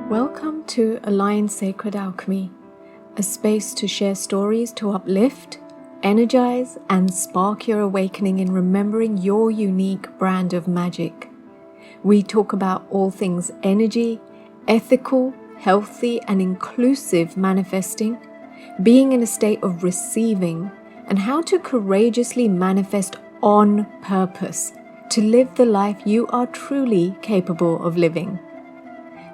Welcome to Align Sacred Alchemy, a space to share stories to uplift, energize, and spark your awakening in remembering your unique brand of magic. We talk about all things energy, ethical, healthy, and inclusive manifesting, being in a state of receiving, and how to courageously manifest on purpose to live the life you are truly capable of living.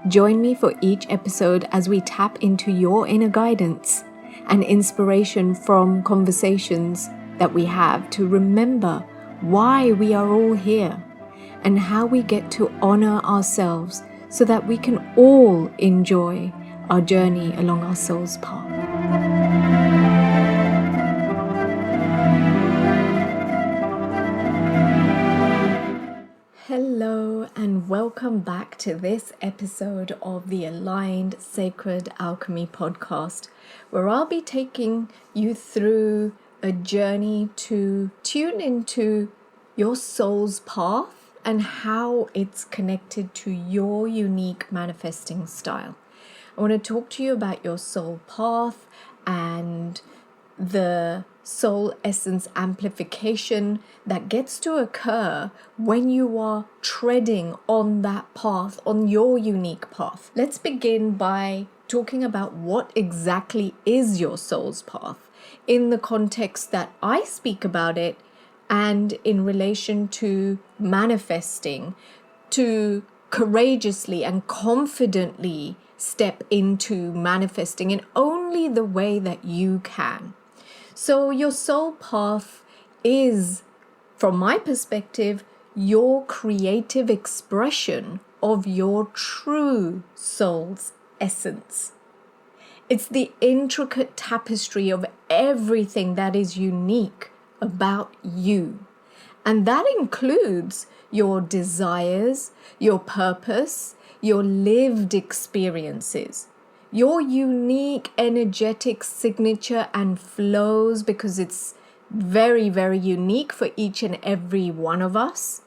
Join me for each episode as we tap into your inner guidance and inspiration from conversations that we have to remember why we are all here and how we get to honor ourselves so that we can all enjoy our journey along our soul's path. Hello and welcome back to this episode of the Aligned Sacred Alchemy podcast, where I'll be taking you through a journey to tune into your soul's path and how it's connected to your unique manifesting style. I want to talk to you about your soul path and the soul essence amplification that gets to occur when you are treading on that path, on your unique path. Let's begin by talking about what exactly is your soul's path in the context that I speak about it and in relation to manifesting, to courageously and confidently step into manifesting in only the way that you can. So your soul path is, from my perspective, your creative expression of your true soul's essence. It's the intricate tapestry of everything that is unique about you. And that includes your desires, your purpose, your lived experiences, your unique energetic signature and flows, because it's very, very unique for each and every one of us.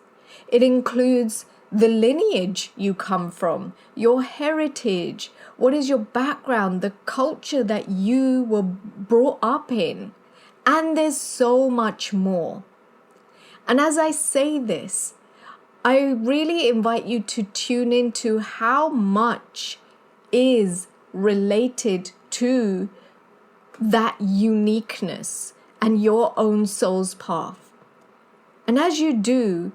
It includes the lineage you come from, your heritage, what is your background, the culture that you were brought up in, and there's so much more. And as I say this, I really invite you to tune into how much is related to that uniqueness and your own soul's path. And as you do,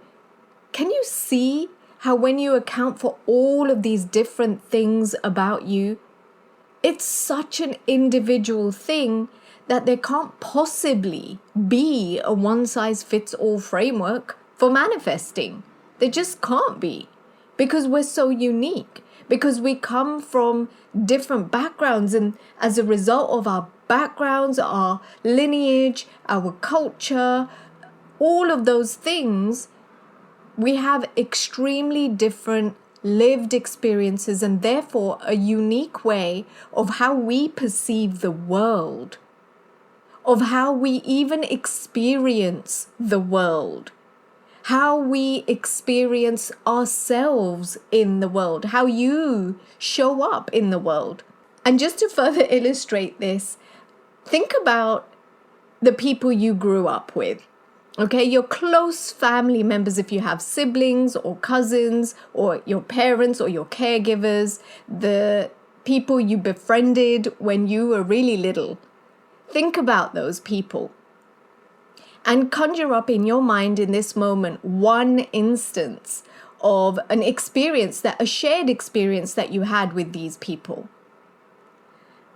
can you see how when you account for all of these different things about you, it's such an individual thing that there can't possibly be a one-size-fits-all framework for manifesting. There just can't be, because we're so unique. Because we come from different backgrounds, and as a result of our backgrounds, our lineage, our culture, all of those things, we have extremely different lived experiences and therefore a unique way of how we perceive the world, of how we even experience the world, how we experience ourselves in the world, how you show up in the world. And just to further illustrate this, think about the people you grew up with. Okay, your close family members, if you have siblings or cousins or your parents or your caregivers, the people you befriended when you were really little. Think about those people. And conjure up in your mind in this moment one instance of an experience, a shared experience that you had with these people.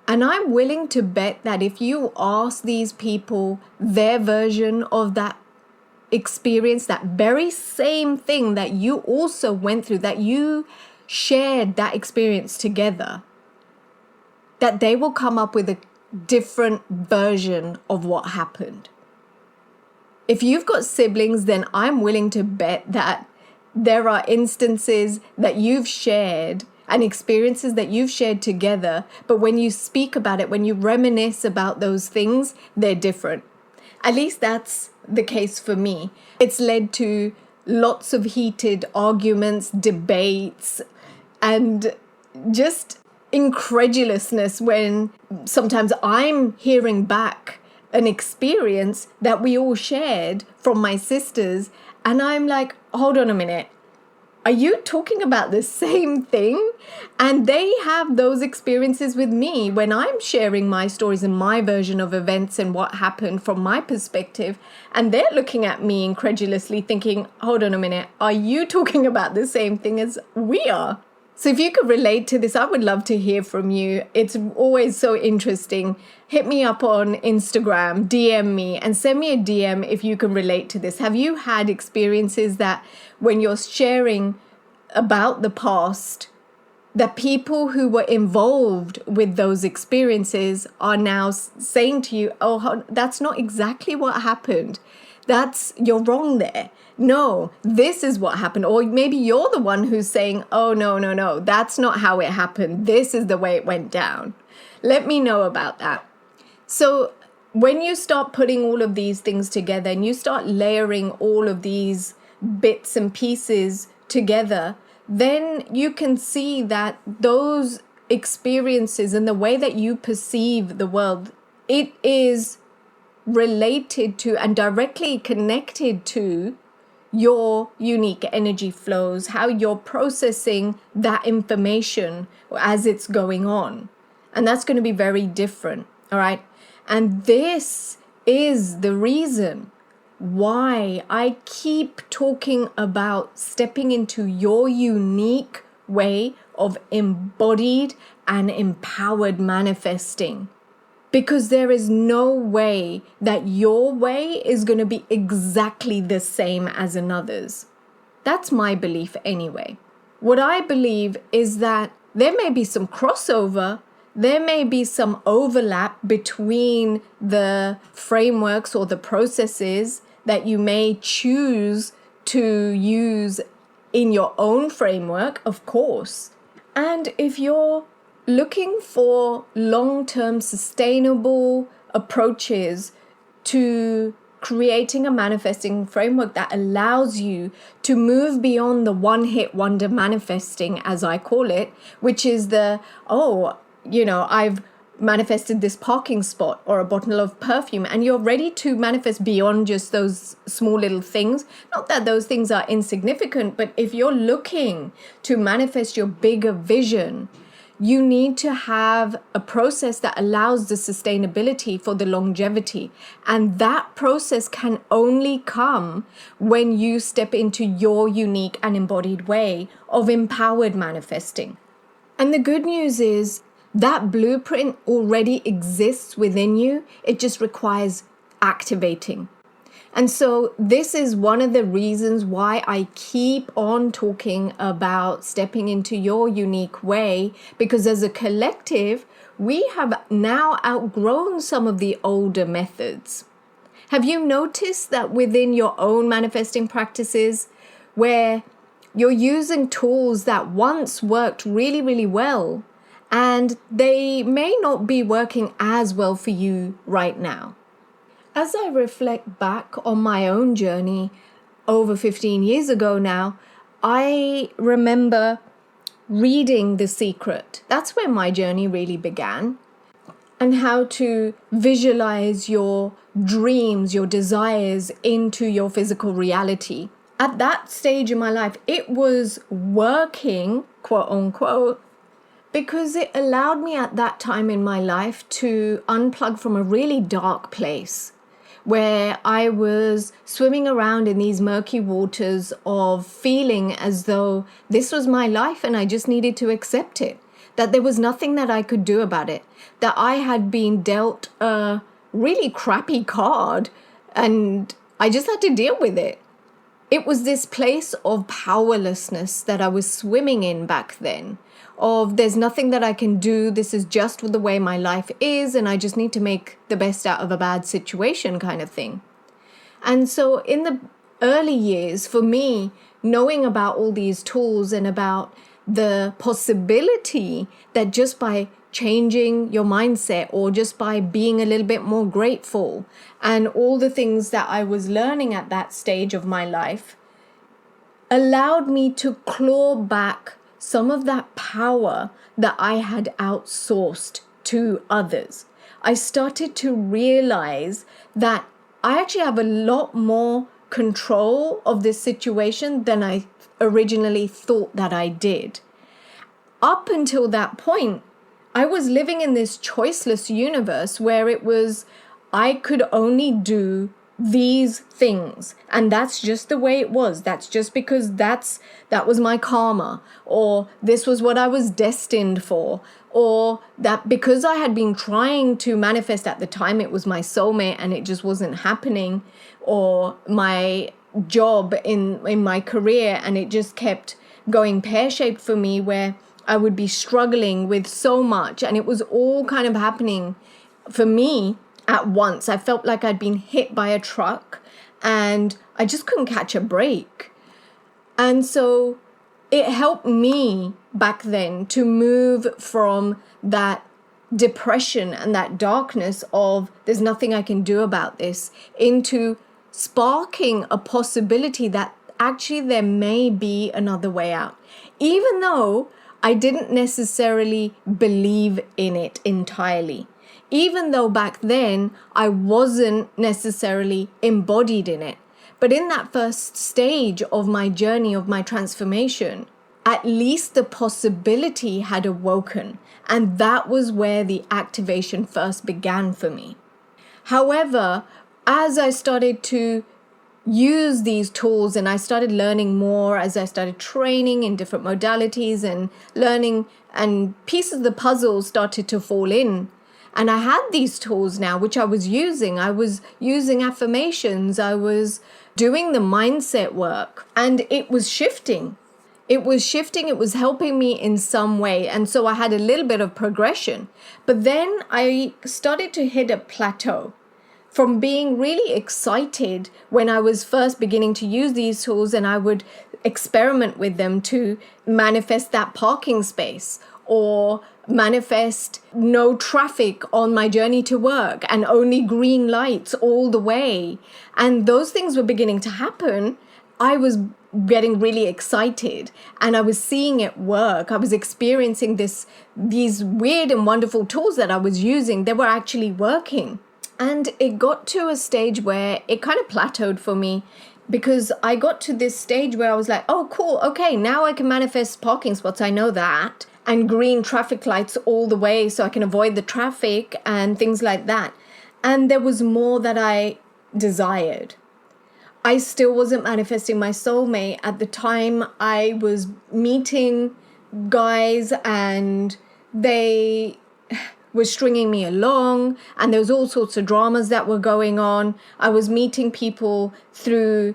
And I'm willing to bet that if you ask these people their version of that experience, that very same thing that you also went through, that you shared that experience together, that they will come up with a different version of what happened. If you've got siblings, then I'm willing to bet that there are instances that you've shared and experiences that you've shared together, but when you speak about it, when you reminisce about those things, they're different. At least that's the case for me. It's led to lots of heated arguments, debates, and just incredulousness when sometimes I'm hearing back an experience that we all shared from my sisters, and I'm like, hold on a minute. Are you talking about the same thing? And they have those experiences with me when I'm sharing my stories and my version of events and what happened from my perspective. And they're looking at me incredulously thinking, hold on a minute, are you talking about the same thing as we are? So if you could relate to this, I would love to hear from you. It's always so interesting. Hit me up on Instagram, DM me, and send me a DM if you can relate to this. Have you had experiences that when you're sharing about the past, that people who were involved with those experiences are now saying to you, oh, that's not exactly what happened. You're wrong there. No, this is what happened. Or maybe you're the one who's saying, oh, no, that's not how it happened. This is the way it went down. Let me know about that. So when you start putting all of these things together and you start layering all of these bits and pieces together, then you can see that those experiences and the way that you perceive the world, it is related to and directly connected to your unique energy flows, how you're processing that information as it's going on. And that's going to be very different, all right? And this is the reason why I keep talking about stepping into your unique way of embodied and empowered manifesting. Because there is no way that your way is going to be exactly the same as another's. That's my belief anyway. What I believe is that there may be some crossover, there may be some overlap between the frameworks or the processes that you may choose to use in your own framework, of course. And if you're looking for long-term sustainable approaches to creating a manifesting framework that allows you to move beyond the one-hit wonder manifesting, as I call it, which is I've manifested this parking spot or a bottle of perfume, and you're ready to manifest beyond just those small little things. Not that those things are insignificant, but if you're looking to manifest your bigger vision, you need to have a process that allows the sustainability for the longevity. And that process can only come when you step into your unique and embodied way of empowered manifesting. And the good news is that blueprint already exists within you. It just requires activating. And so this is one of the reasons why I keep on talking about stepping into your unique way, because as a collective, we have now outgrown some of the older methods. Have you noticed that within your own manifesting practices, where you're using tools that once worked really, really well, and they may not be working as well for you right now? As I reflect back on my own journey over 15 years ago now, I remember reading The Secret. That's where my journey really began. And how to visualize your dreams, your desires into your physical reality. At that stage in my life, it was working, quote unquote, because it allowed me at that time in my life to unplug from a really dark place, where I was swimming around in these murky waters of feeling as though this was my life and I just needed to accept it, that there was nothing that I could do about it, that I had been dealt a really crappy card and I just had to deal with it. It was this place of powerlessness that I was swimming in back then, of there's nothing that I can do, this is just the way my life is, and I just need to make the best out of a bad situation kind of thing. And so in the early years, for me, knowing about all these tools and about the possibility that just by changing your mindset or just by being a little bit more grateful and all the things that I was learning at that stage of my life allowed me to claw back some of that power that I had outsourced to others. I started to realize that I actually have a lot more control of this situation than I originally thought that I did. Up until that point, I was living in this choiceless universe where it was, I could only do these things, and that's just the way it was. That's just because that was my karma, or this was what I was destined for, or that because I had been trying to manifest at the time, it was my soulmate and it just wasn't happening, or my job in my career, and it just kept going pear-shaped for me, where I would be struggling with so much, and it was all kind of happening for me at once. I felt like I'd been hit by a truck and I just couldn't catch a break. And so it helped me back then to move from that depression and that darkness of there's nothing I can do about this, into sparking a possibility that actually there may be another way out. Even though I didn't necessarily believe in it entirely. Even though back then I wasn't necessarily embodied in it. But in that first stage of my journey, of my transformation, at least the possibility had awoken. And that was where the activation first began for me. However, as I started to use these tools and I started learning more, as I started training in different modalities and learning, and pieces of the puzzle started to fall in. And I had these tools now, which I was using. I was using affirmations. I was doing the mindset work, and it was shifting. It was shifting. It was helping me in some way. And so I had a little bit of progression. But then I started to hit a plateau. From being really excited when I was first beginning to use these tools, and I would experiment with them to manifest that parking space, or manifest no traffic on my journey to work and only green lights all the way. And those things were beginning to happen. I was getting really excited and I was seeing it work. I was experiencing these weird and wonderful tools that I was using. They were actually working. And it got to a stage where it kind of plateaued for me, because I got to this stage where I was like, oh, cool. Okay, now I can manifest parking spots. I know that. And green traffic lights all the way so I can avoid the traffic and things like that. And there was more that I desired. I still wasn't manifesting my soulmate. At the time, I was meeting guys and they was stringing me along, and there was all sorts of dramas that were going on. I was meeting people through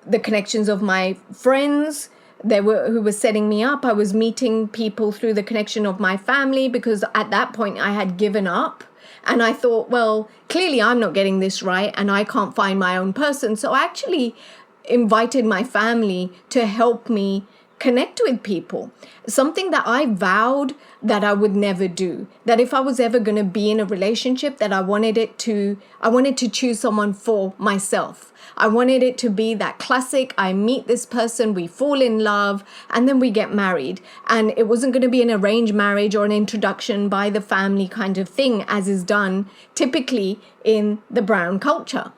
the connections of my friends who were setting me up. I was meeting people through the connection of my family, because at that point I had given up. And I thought, well, clearly I'm not getting this right and I can't find my own person. So I actually invited my family to help me connect with people. Something that I vowed that I would never do. That if I was ever going to be in a relationship, that I wanted to choose someone for myself. I wanted it to be that classic, I meet this person, we fall in love, and then we get married. And it wasn't going to be an arranged marriage or an introduction by the family kind of thing, as is done typically in the brown culture.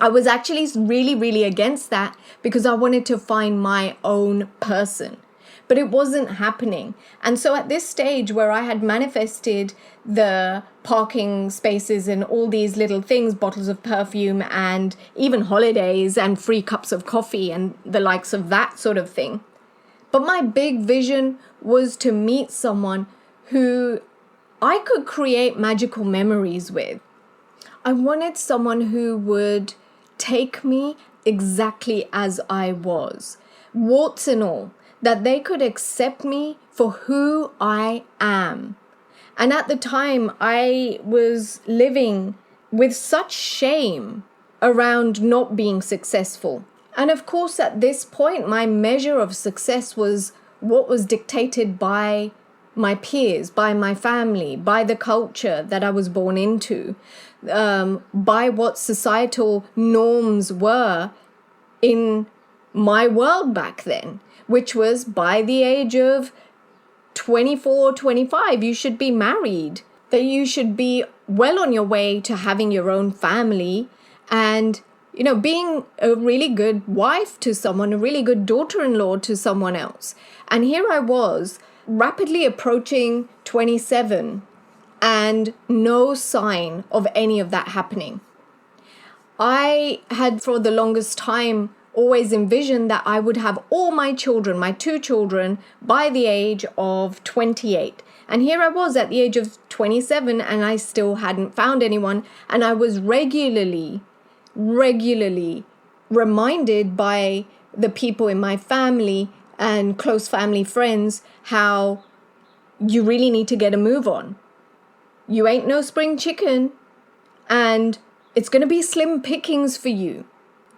I was actually really, really against that, because I wanted to find my own person. But it wasn't happening. And so at this stage where I had manifested the parking spaces and all these little things, bottles of perfume and even holidays and free cups of coffee and the likes of that sort of thing. But my big vision was to meet someone who I could create magical memories with. I wanted someone who would take me exactly as I was, warts and all, that they could accept me for who I am. And at the time, I was living with such shame around not being successful. And of course, at this point, my measure of success was what was dictated by my peers, by my family, by the culture that I was born into, by what societal norms were in my world back then, which was by the age of 24, 25, you should be married, that you should be well on your way to having your own family and, being a really good wife to someone, a really good daughter-in-law to someone else. And here I was, rapidly approaching 27 and no sign of any of that happening. I had for the longest time always envisioned that I would have all my children, my 2 children, by the age of 28. And here I was at the age of 27 and I still hadn't found anyone. And I was regularly reminded by the people in my family and close family friends how you really need to get a move on. You ain't no spring chicken and it's going to be slim pickings for you.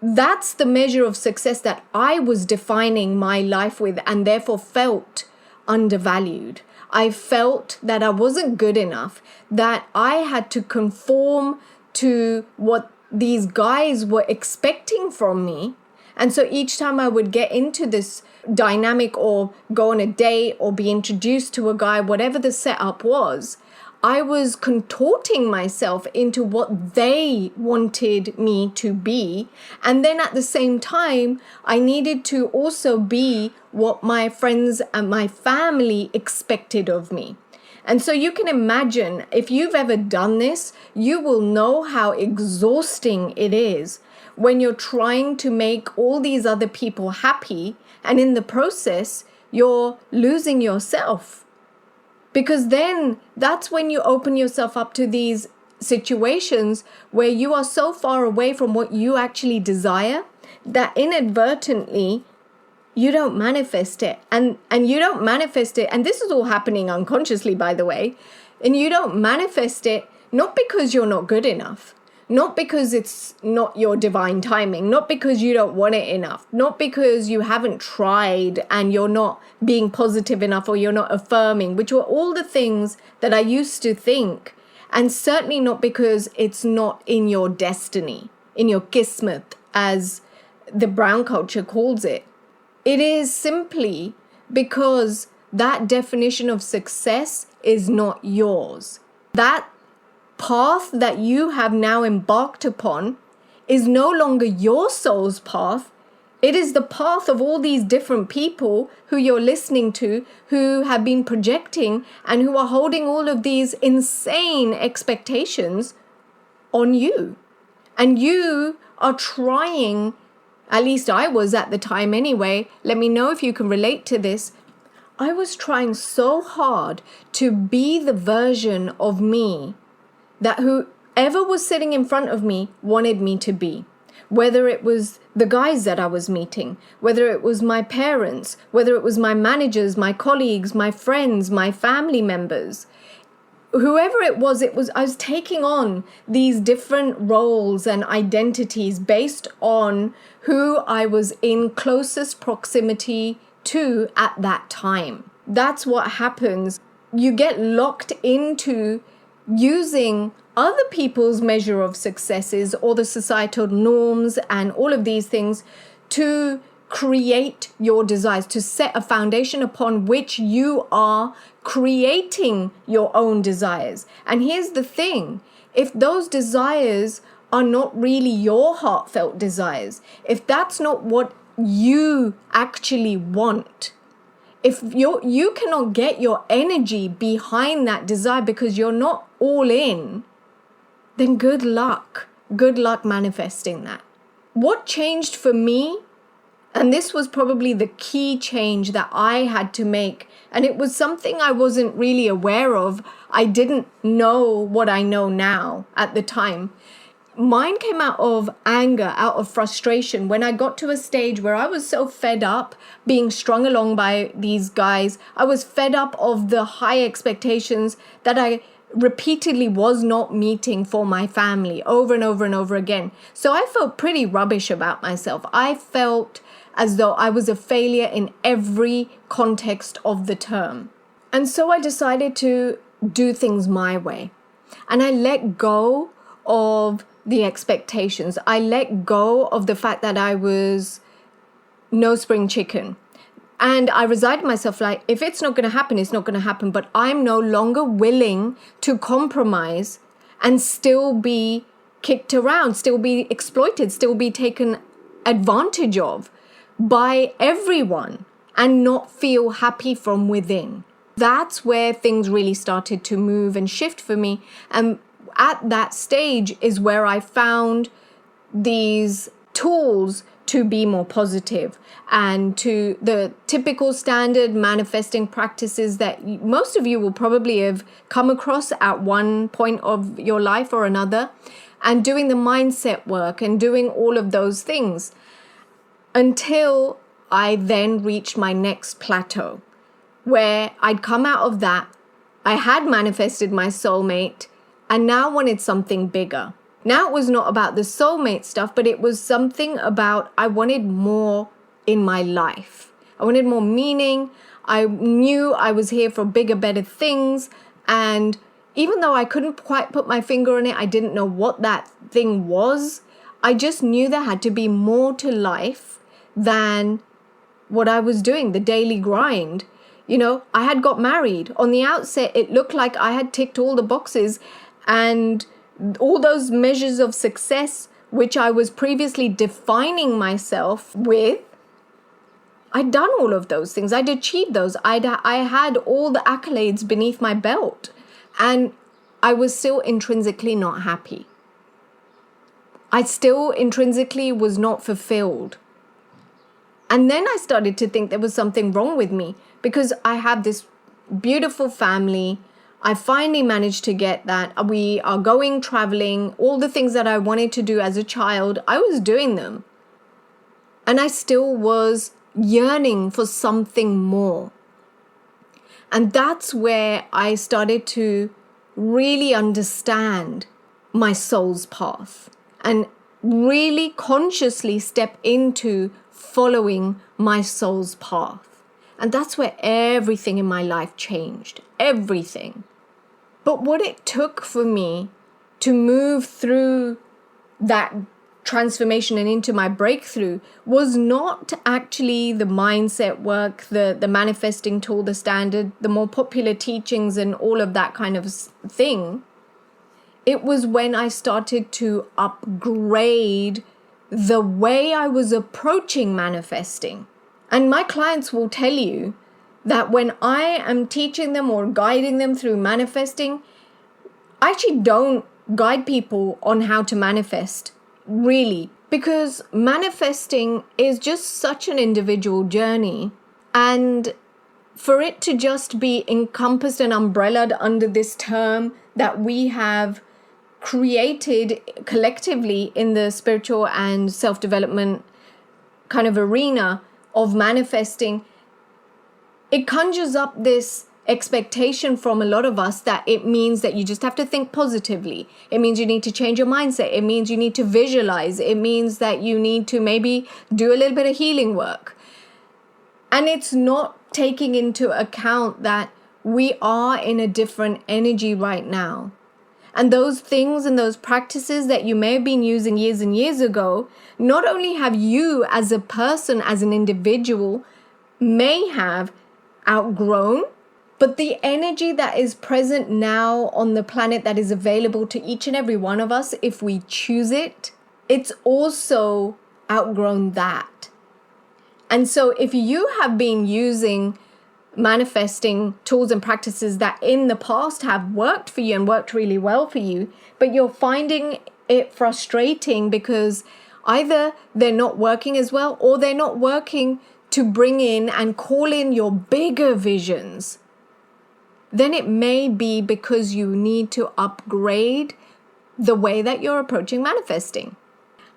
That's the measure of success that I was defining my life with and therefore felt undervalued. I felt that I wasn't good enough, that I had to conform to what these guys were expecting from me. And so each time I would get into this dynamic or go on a date or be introduced to a guy, whatever the setup was, I was contorting myself into what they wanted me to be. And then at the same time, I needed to also be what my friends and my family expected of me. And so you can imagine, if you've ever done this, you will know how exhausting it is when you're trying to make all these other people happy. And in the process, you're losing yourself. Because then that's when you open yourself up to these situations where you are so far away from what you actually desire that inadvertently you don't manifest it. And you don't manifest it. And this is all happening unconsciously, by the way. And you don't manifest it not because you're not good enough, not because it's not your divine timing, not because you don't want it enough, not because you haven't tried and you're not being positive enough or you're not affirming, which were all the things that I used to think. And certainly not because it's not in your destiny, in your kismet, as the brown culture calls it. It is simply because that definition of success is not yours. That path that you have now embarked upon is no longer your soul's path. It is the path of all these different people who you're listening to, who have been projecting and who are holding all of these insane expectations on you. And you are trying, at least I was at the time anyway, let me know if you can relate to this. I was trying so hard to be the version of me that whoever was sitting in front of me wanted me to be. Whether it was the guys that I was meeting, whether it was my parents, whether it was my managers, my colleagues, my friends, my family members, whoever it was, I was taking on these different roles and identities based on who I was in closest proximity to at that time. That's what happens. You get locked into using other people's measure of successes or the societal norms and all of these things to create your desires, to set a foundation upon which you are creating your own desires. And here's the thing, if those desires are not really your heartfelt desires, if that's not what you actually want, if you cannot get your energy behind that desire because you're not all in, then good luck. Good luck manifesting that. What changed for me, and this was probably the key change that I had to make, and it was something I wasn't really aware of. I didn't know what I know now at the time. Mine came out of anger, out of frustration, when I got to a stage where I was so fed up being strung along by these guys. I was fed up of the high expectations that I repeatedly was not meeting for my family over and over and over again. So I felt pretty rubbish about myself. I felt as though I was a failure in every context of the term. And so I decided to do things my way. And I let go of the expectations. I let go of the fact that I was no spring chicken. And I resigned myself like, if it's not going to happen, it's not going to happen. But I'm no longer willing to compromise and still be kicked around, still be exploited, still be taken advantage of by everyone and not feel happy from within. That's where things really started to move and shift for me. And at that stage is where I found these tools to be more positive and to the typical standard manifesting practices that most of you will probably have come across at one point of your life or another, and doing the mindset work and doing all of those things until I then reached my next plateau where I'd come out of that. I had manifested my soulmate and now wanted something bigger. Now it was not about the soulmate stuff, but it was something about I wanted more in my life. I wanted more meaning. I knew I was here for bigger, better things. And even though I couldn't quite put my finger on it, I didn't know what that thing was. I just knew there had to be more to life than what I was doing, the daily grind. You know, I had got married. On the outset, it looked like I had ticked all the boxes, and all those measures of success, which I was previously defining myself with, I'd done all of those things. I'd achieved those. I had all the accolades beneath my belt, and I was still intrinsically not happy. I still intrinsically was not fulfilled. And then I started to think there was something wrong with me because I have this beautiful family. I finally managed to get that. We are going traveling. All the things that I wanted to do as a child, I was doing them. And I still was yearning for something more. And that's where I started to really understand my soul's path and really consciously step into following my soul's path. And that's where everything in my life changed. Everything. But what it took for me to move through that transformation and into my breakthrough was not actually the mindset work, the manifesting tool, the standard, the more popular teachings and all of that kind of thing. It was when I started to upgrade the way I was approaching manifesting. And my clients will tell you that when I am teaching them or guiding them through manifesting, I actually don't guide people on how to manifest, really, because manifesting is just such an individual journey. And for it to just be encompassed and umbrellaed under this term that we have created collectively in the spiritual and self-development kind of arena of manifesting, it conjures up this expectation from a lot of us that it means that you just have to think positively. It means you need to change your mindset. It means you need to visualize. It means that you need to maybe do a little bit of healing work. And it's not taking into account that we are in a different energy right now. And those things and those practices that you may have been using years and years ago, not only have you as a person, as an individual, may have outgrown, but the energy that is present now on the planet that is available to each and every one of us, if we choose it, it's also outgrown that. And so if you have been using manifesting tools and practices that in the past have worked for you and worked really well for you, but you're finding it frustrating because either they're not working as well or they're not working to bring in and call in your bigger visions, then it may be because you need to upgrade the way that you're approaching manifesting.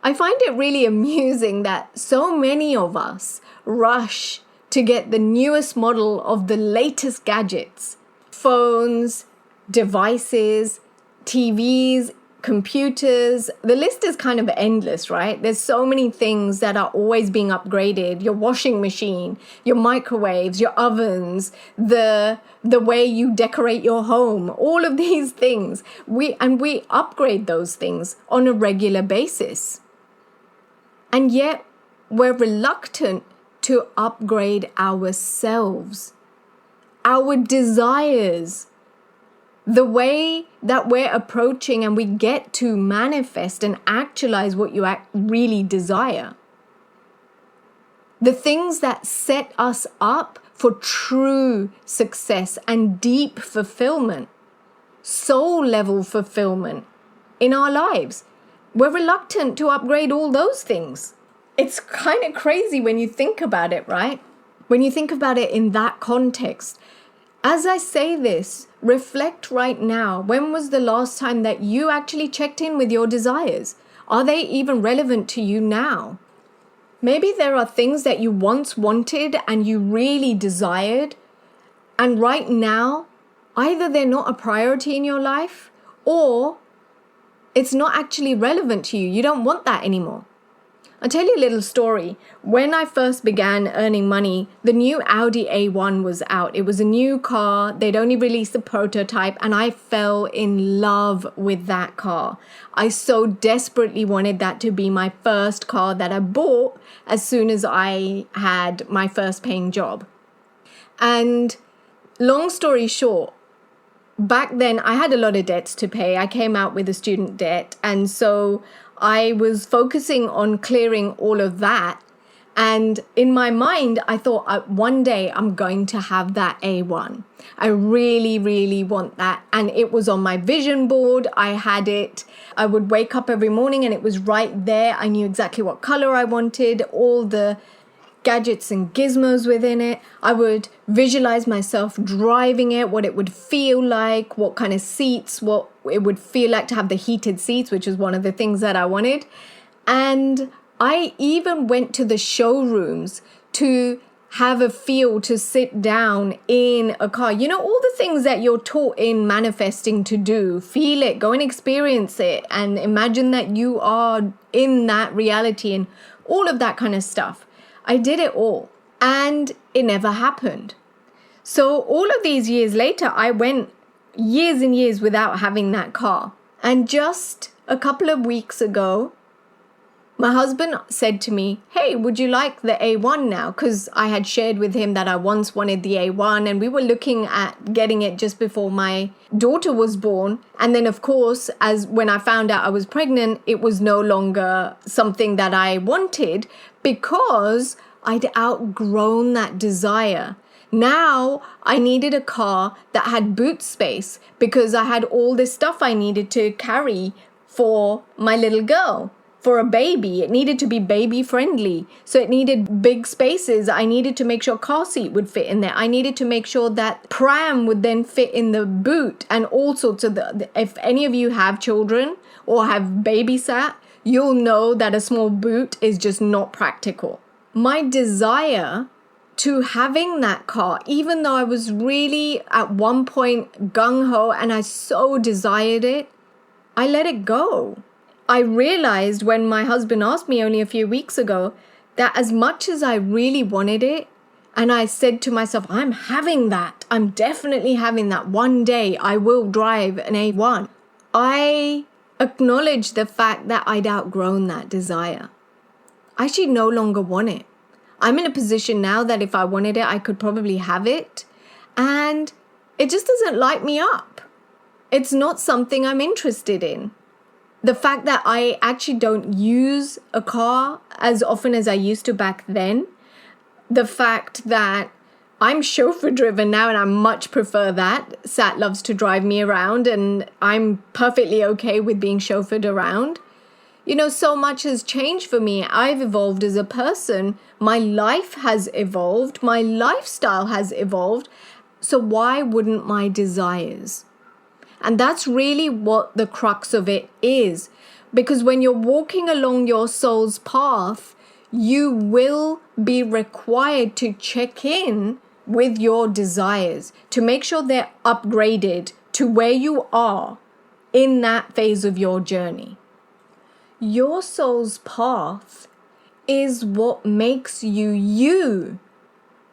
I find it really amusing that so many of us rush to get the newest model of the latest gadgets, phones, devices, TVs, computers. The list is kind of endless, right? There's so many things that are always being upgraded. Your washing machine, your microwaves, your ovens, the way you decorate your home, all of these things. We upgrade those things on a regular basis. And yet we're reluctant to upgrade ourselves, our desires, the way that we're approaching and we get to manifest and actualize what you really desire. The things that set us up for true success and deep fulfillment, soul level fulfillment in our lives. We're reluctant to upgrade all those things. It's kind of crazy when you think about it, right? When you think about it in that context. As I say this, reflect right now. When was the last time that you actually checked in with your desires? Are they even relevant to you now? Maybe there are things that you once wanted and you really desired, and right now, either they're not a priority in your life or it's not actually relevant to you. You don't want that anymore. I'll tell you a little story. When I first began earning money, the new Audi A1 was out. It was a new car. They'd only released the prototype, and I fell in love with that car. I so desperately wanted that to be my first car that I bought as soon as I had my first paying job. And long story short, back then I had a lot of debts to pay. I came out with a student debt, and so I was focusing on clearing all of that. And in my mind, I thought one day I'm going to have that A1. I really, really want that. And it was on my vision board. I had it. I would wake up every morning and it was right there. I knew exactly what color I wanted, all the gadgets and gizmos within it. I would visualize myself driving it, what it would feel like, what kind of seats, what it would feel like to have the heated seats, which is one of the things that I wanted. And I even went to the showrooms to have a feel, to sit down in a car. You know, all the things that you're taught in manifesting to do. Feel it, go and experience it, and imagine that you are in that reality and all of that kind of stuff. I did it all, and it never happened. So all of these years later, I went years and years without having that car. And just a couple of weeks ago, my husband said to me, hey, would you like the A1 now? Because I had shared with him that I once wanted the A1, and we were looking at getting it just before my daughter was born. And then, of course, when I found out I was pregnant, it was no longer something that I wanted because I'd outgrown that desire. Now I needed a car that had boot space because I had all this stuff I needed to carry for my little girl. For a baby, it needed to be baby friendly. So it needed big spaces. I needed to make sure car seat would fit in there. I needed to make sure that pram would then fit in the boot, and all sorts of if any of you have children or have babysat, you'll know that a small boot is just not practical. My desire to having that car, even though I was really at one point gung-ho and I so desired it, I let it go. I realized when my husband asked me only a few weeks ago that as much as I really wanted it, and I said to myself, I'm having that. I'm definitely having that. One day I will drive an A1. I acknowledged the fact that I'd outgrown that desire. I actually no longer want it. I'm in a position now that if I wanted it, I could probably have it. And it just doesn't light me up. It's not something I'm interested in. The fact that I actually don't use a car as often as I used to back then. The fact that I'm chauffeur driven now and I much prefer that. Sat loves to drive me around and I'm perfectly okay with being chauffeured around. You know, so much has changed for me. I've evolved as a person. My life has evolved. My lifestyle has evolved. So why wouldn't my desires? And that's really what the crux of it is. Because when you're walking along your soul's path, you will be required to check in with your desires to make sure they're upgraded to where you are in that phase of your journey. Your soul's path is what makes you you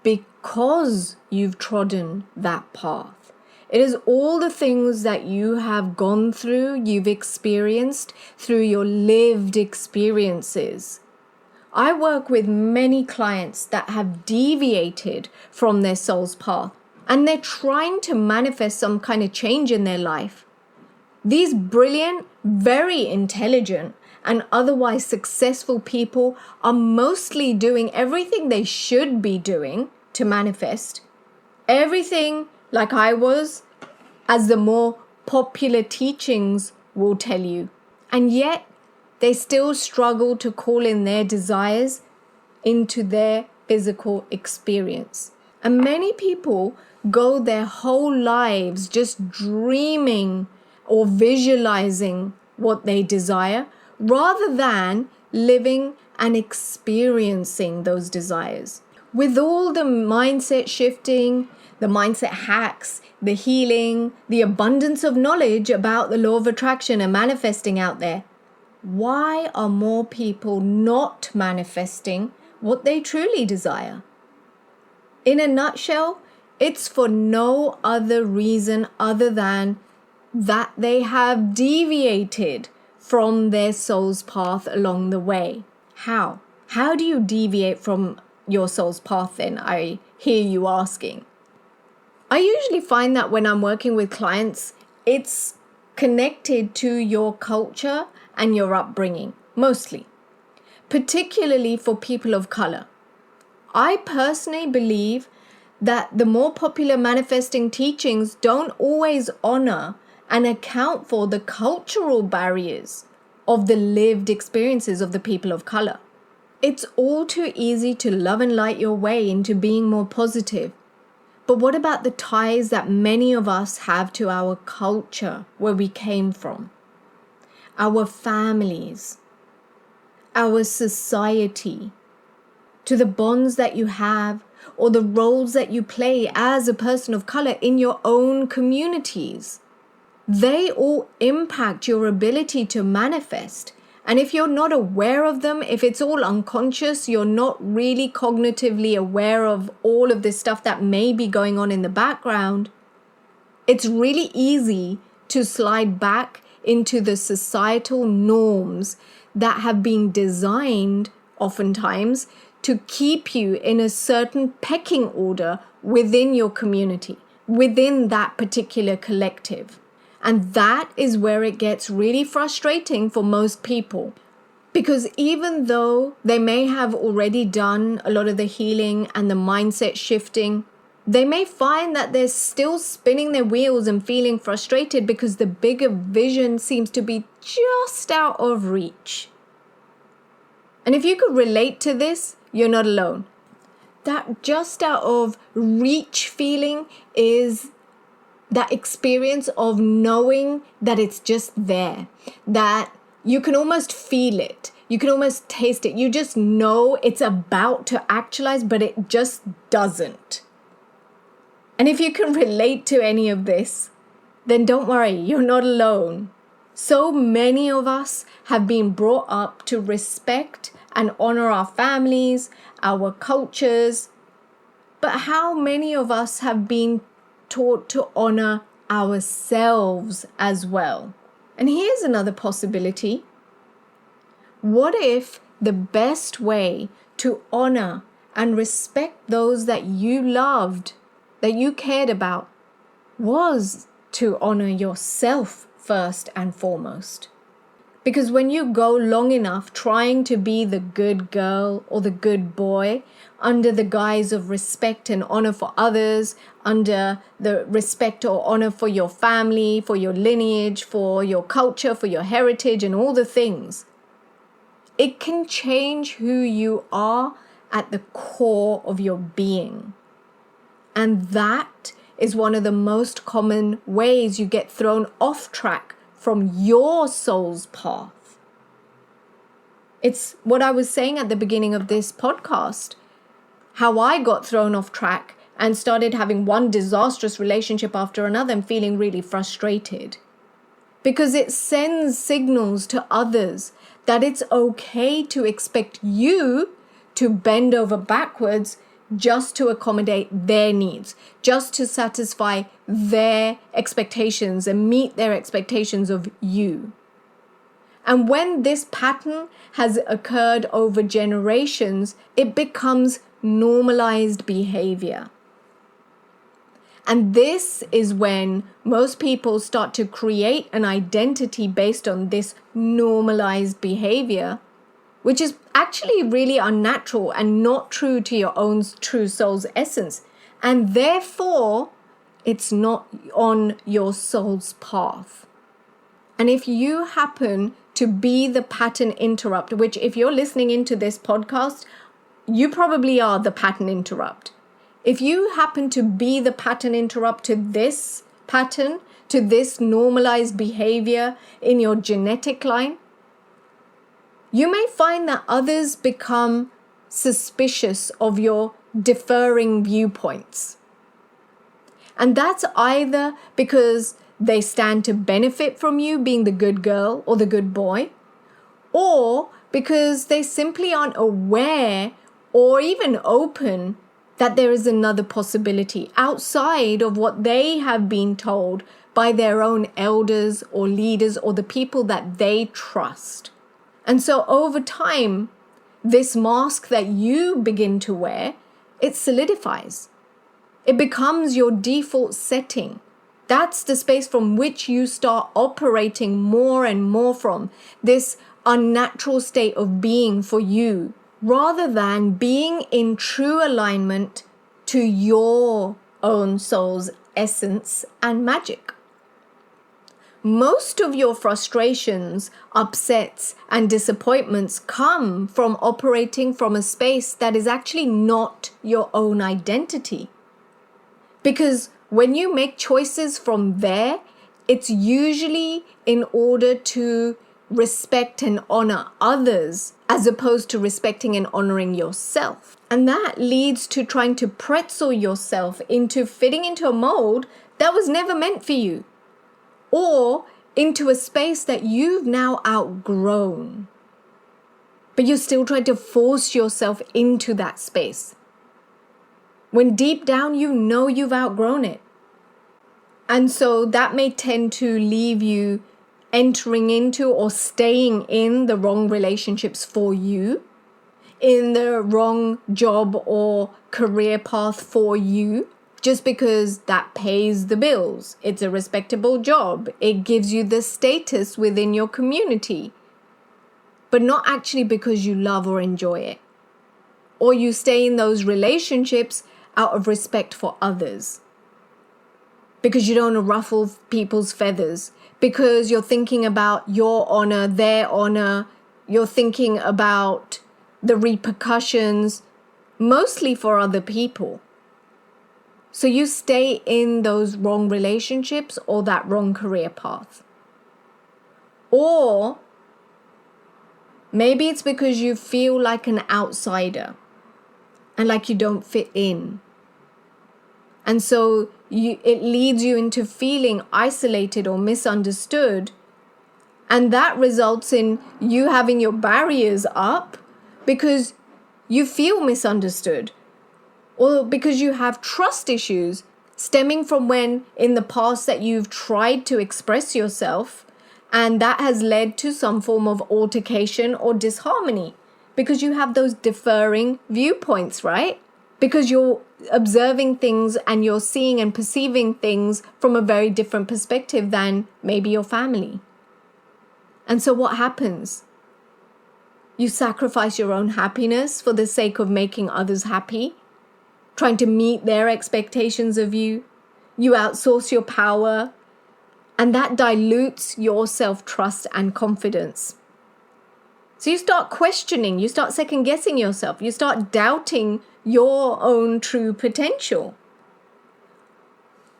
because you've trodden that path. It is all the things that you have gone through, you've experienced through your lived experiences I work with many clients that have deviated from their soul's path, and they're trying to manifest some kind of change in their life. These brilliant, very intelligent, and otherwise successful people are mostly doing everything they should be doing to manifest. Everything like I was, as the more popular teachings will tell you. And yet, they still struggle to call in their desires into their physical experience. And many people go their whole lives just dreaming or visualizing what they desire rather than living and experiencing those desires. With all the mindset shifting, the mindset hacks, the healing, the abundance of knowledge about the law of attraction and manifesting out there, why are more people not manifesting what they truly desire? In a nutshell, it's for no other reason other than that they have deviated from their soul's path along the way. How? How do you deviate from your soul's path then? I hear you asking. I usually find that when I'm working with clients, it's connected to your culture and your upbringing, mostly, particularly for people of color. I personally believe that the more popular manifesting teachings don't always honor and account for the cultural barriers of the lived experiences of the people of color. It's all too easy to love and light your way into being more positive. But what about the ties that many of us have to our culture, where we came from, our families, our society, to the bonds that you have or the roles that you play as a person of color in your own communities? They all impact your ability to manifest. And if you're not aware of them, if it's all unconscious, you're not really cognitively aware of all of this stuff that may be going on in the background, it's really easy to slide back into the societal norms that have been designed oftentimes to keep you in a certain pecking order within your community, within that particular collective. And that is where it gets really frustrating for most people. Because even though they may have already done a lot of the healing and the mindset shifting, they may find that they're still spinning their wheels and feeling frustrated because the bigger vision seems to be just out of reach. And if you could relate to this, you're not alone. That just out of reach feeling is that experience of knowing that it's just there, that you can almost feel it, you can almost taste it, you just know it's about to actualize, but it just doesn't. And if you can relate to any of this, then don't worry, you're not alone. So many of us have been brought up to respect and honor our families, our cultures, but how many of us have been taught to honor ourselves as well? And here's another possibility. What if the best way to honor and respect those that you loved, that you cared about, was to honor yourself first and foremost? Because when you go long enough trying to be the good girl or the good boy under the guise of respect and honor for others, under the respect or honor for your family, for your lineage, for your culture, for your heritage, and all the things, it can change who you are at the core of your being. And that is one of the most common ways you get thrown off track from your soul's path. It's what I was saying at the beginning of this podcast, how I got thrown off track and started having one disastrous relationship after another and feeling really frustrated. Because it sends signals to others that it's okay to expect you to bend over backwards just to accommodate their needs, just to satisfy their expectations and meet their expectations of you. And when this pattern has occurred over generations, it becomes normalized behavior. And this is when most people start to create an identity based on this normalized behavior, which is actually really unnatural and not true to your own true soul's essence. And therefore, it's not on your soul's path. And if you happen to be the pattern interrupt, which if you're listening into this podcast, you probably are the pattern interrupt. If you happen to be the pattern interrupt to this pattern, to this normalized behavior in your genetic line, you may find that others become suspicious of your differing viewpoints. And that's either because they stand to benefit from you being the good girl or the good boy, or because they simply aren't aware or even open that there is another possibility outside of what they have been told by their own elders or leaders or the people that they trust. And so over time, this mask that you begin to wear, it solidifies. It becomes your default setting. That's the space from which you start operating more and more from, this unnatural state of being for you, rather than being in true alignment to your own soul's essence and magic. Most of your frustrations, upsets, and disappointments come from operating from a space that is actually not your own identity. Because when you make choices from there, it's usually in order to respect and honor others as opposed to respecting and honoring yourself. And that leads to trying to pretzel yourself into fitting into a mold that was never meant for you, or into a space that you've now outgrown. But you're still trying to force yourself into that space, when deep down you know you've outgrown it. And so that may tend to leave you entering into or staying in the wrong relationships for you, in the wrong job or career path for you, just because that pays the bills. It's a respectable job. It gives you the status within your community, but not actually because you love or enjoy it. Or you stay in those relationships out of respect for others, because you don't want to ruffle people's feathers, because you're thinking about your honor, their honor, you're thinking about the repercussions, mostly for other people. So you stay in those wrong relationships or that wrong career path. Or maybe it's because you feel like an outsider and like you don't fit in. And so it leads you into feeling isolated or misunderstood. And that results in you having your barriers up because you feel misunderstood, or because you have trust issues stemming from when in the past that you've tried to express yourself, and that has led to some form of altercation or disharmony because you have those differing viewpoints, right? Because you're observing things and you're seeing and perceiving things from a very different perspective than maybe your family. And so what happens? You sacrifice your own happiness for the sake of making others happy, trying to meet their expectations of you. You outsource your power, and that dilutes your self-trust and confidence. So you start questioning, you start second-guessing yourself, you start doubting your own true potential.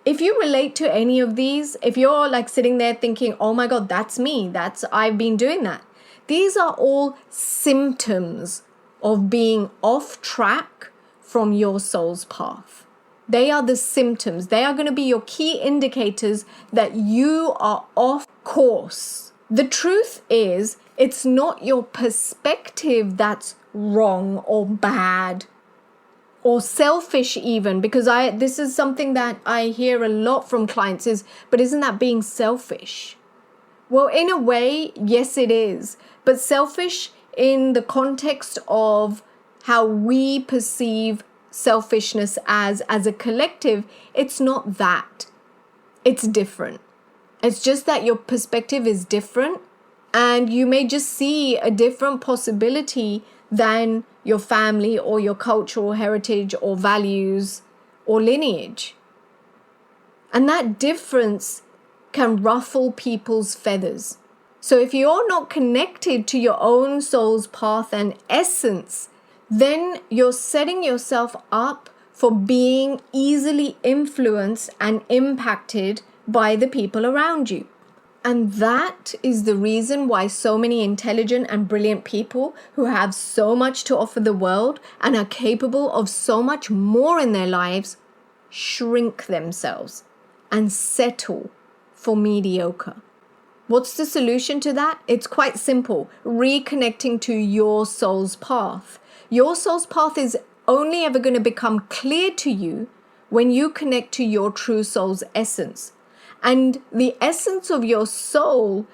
If you relate to any of these, if you're like sitting there thinking, oh my God, that's me, I've been doing that. These are all symptoms of being off track from your soul's path. They are the symptoms. They are going to be your key indicators that you are off course. The truth is, it's not your perspective that's wrong or bad or selfish even, because this is something that I hear a lot from clients is, but isn't that being selfish? Well, in a way, yes, it is. But selfish in the context of how we perceive selfishness as a collective, it's not that. It's different. It's just that your perspective is different, and you may just see a different possibility than your family or your cultural heritage or values or lineage. And that difference can ruffle people's feathers. So if you're not connected to your own soul's path and essence, then you're setting yourself up for being easily influenced and impacted by the people around you. And that is the reason why so many intelligent and brilliant people who have so much to offer the world and are capable of so much more in their lives shrink themselves and settle for mediocre. What's the solution to that? It's quite simple. Reconnecting to your soul's path. Your soul's path is only ever going to become clear to you when you connect to your true soul's essence. And the essence of your soul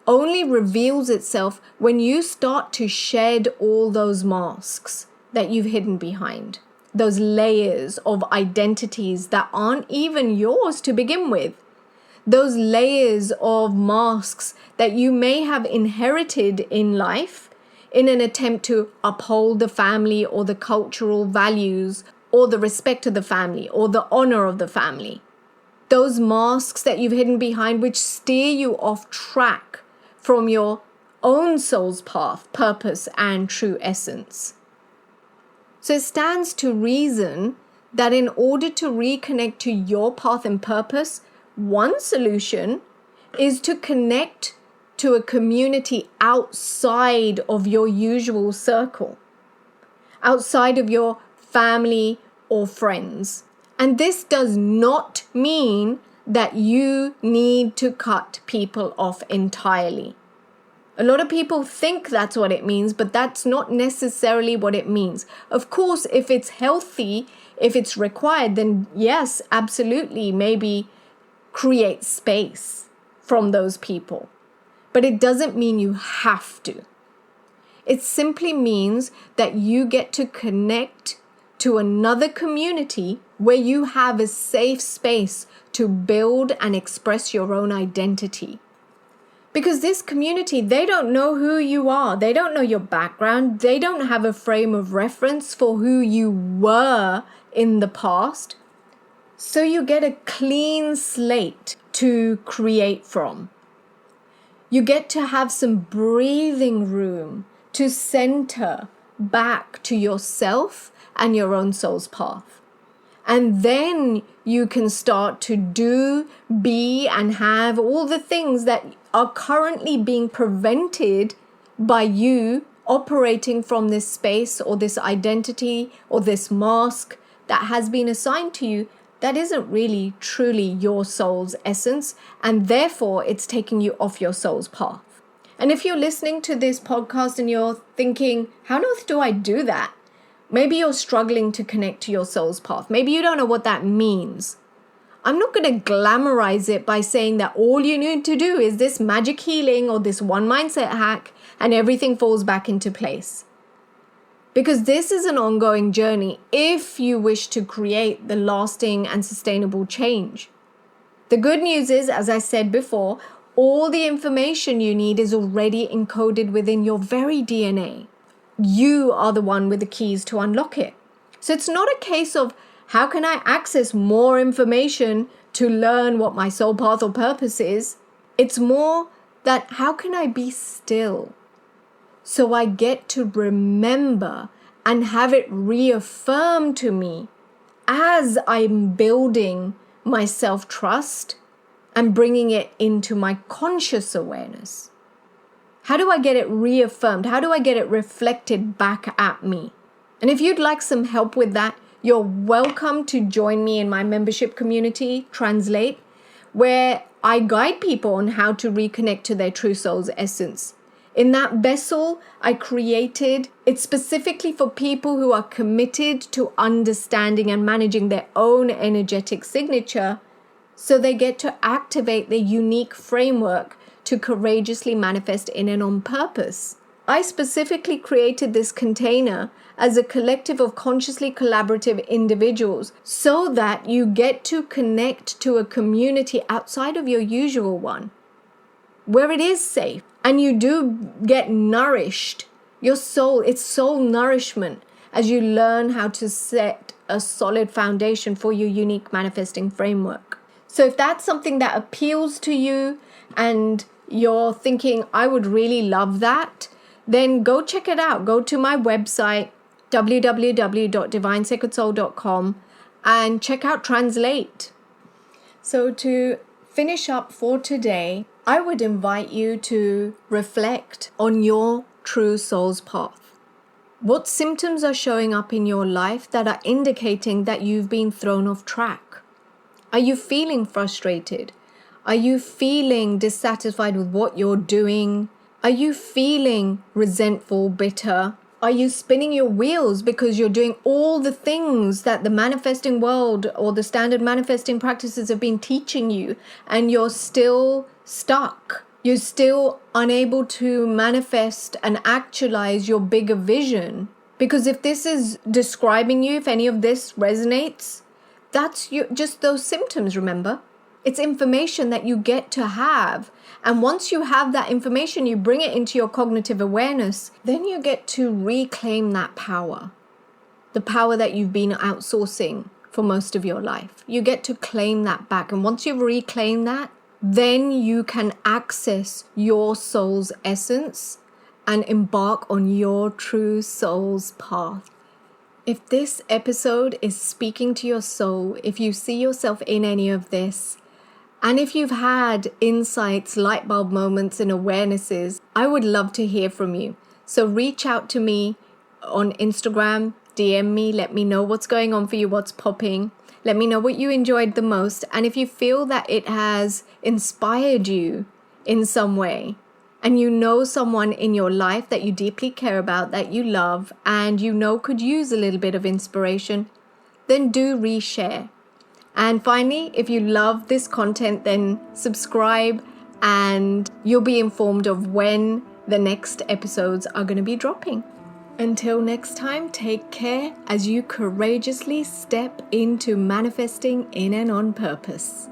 only reveals itself when you start to shed all those masks that you've hidden behind, those layers of identities that aren't even yours to begin with, those layers of masks that you may have inherited in life in an attempt to uphold the family or the cultural values or the respect of the family or the honor of the family. Those masks that you've hidden behind which steer you off track from your own soul's path, purpose, and true essence. So it stands to reason that in order to reconnect to your path and purpose, one solution is to connect to a community outside of your usual circle, outside of your family or friends. And this does not mean that you need to cut people off entirely. A lot of people think that's what it means, but that's not necessarily what it means. Of course, if it's healthy, if it's required, then yes, absolutely, maybe create space from those people. But it doesn't mean you have to. It simply means that you get to connect to another community where you have a safe space to build and express your own identity. Because this community, they don't know who you are. They don't know your background. They don't have a frame of reference for who you were in the past. So you get a clean slate to create from. You get to have some breathing room to center back to yourself and your own soul's path. And then you can start to do, be, and have all the things that are currently being prevented by you operating from this space or this identity or this mask that has been assigned to you that isn't really truly your soul's essence, and therefore it's taking you off your soul's path. And if you're listening to this podcast and you're thinking, how on earth do I do that? Maybe you're struggling to connect to your soul's path. Maybe you don't know what that means. I'm not going to glamorize it by saying that all you need to do is this magic healing or this one mindset hack and everything falls back into place. Because this is an ongoing journey if you wish to create the lasting and sustainable change. The good news is, as I said before, all the information you need is already encoded within your very DNA. You are the one with the keys to unlock it. So it's not a case of how can I access more information to learn what my soul path or purpose is. It's more that how can I be still so I get to remember and have it reaffirmed to me as I'm building my self-trust and bringing it into my conscious awareness. How do I get it reaffirmed? How do I get it reflected back at me? And if you'd like some help with that, you're welcome to join me in my membership community, Translate, where I guide people on how to reconnect to their true soul's essence. In that vessel I created, it's specifically for people who are committed to understanding and managing their own energetic signature, so they get to activate their unique framework to courageously manifest in and on purpose. I specifically created this container as a collective of consciously collaborative individuals so that you get to connect to a community outside of your usual one, where it is safe and you do get nourished. Your soul, it's soul nourishment as you learn how to set a solid foundation for your unique manifesting framework. So if that's something that appeals to you and you're thinking, I would really love that, then go check it out. Go to my website, www.divinesacredsoul.com, and check out Translate. So to finish up for today, I would invite you to reflect on your true soul's path. What symptoms are showing up in your life that are indicating that you've been thrown off track? Are you feeling frustrated? Are you feeling dissatisfied with what you're doing? Are you feeling resentful, bitter? Are you spinning your wheels because you're doing all the things that the manifesting world or the standard manifesting practices have been teaching you, and you're still stuck? You're still unable to manifest and actualize your bigger vision? Because if this is describing you, if any of this resonates, that's just those symptoms, remember? It's information that you get to have. And once you have that information, you bring it into your cognitive awareness, then you get to reclaim that power. The power that you've been outsourcing for most of your life. You get to claim that back. And once you've reclaimed that, then you can access your soul's essence and embark on your true soul's path. If this episode is speaking to your soul, if you see yourself in any of this, and if you've had insights, light bulb moments, and awarenesses, I would love to hear from you. So reach out to me on Instagram, DM me, let me know what's going on for you, what's popping. Let me know what you enjoyed the most. And if you feel that it has inspired you in some way, and you know someone in your life that you deeply care about, that you love, and you know could use a little bit of inspiration, then do reshare. And finally, if you love this content, then subscribe and you'll be informed of when the next episodes are going to be dropping. Until next time, take care as you courageously step into manifesting in and on purpose.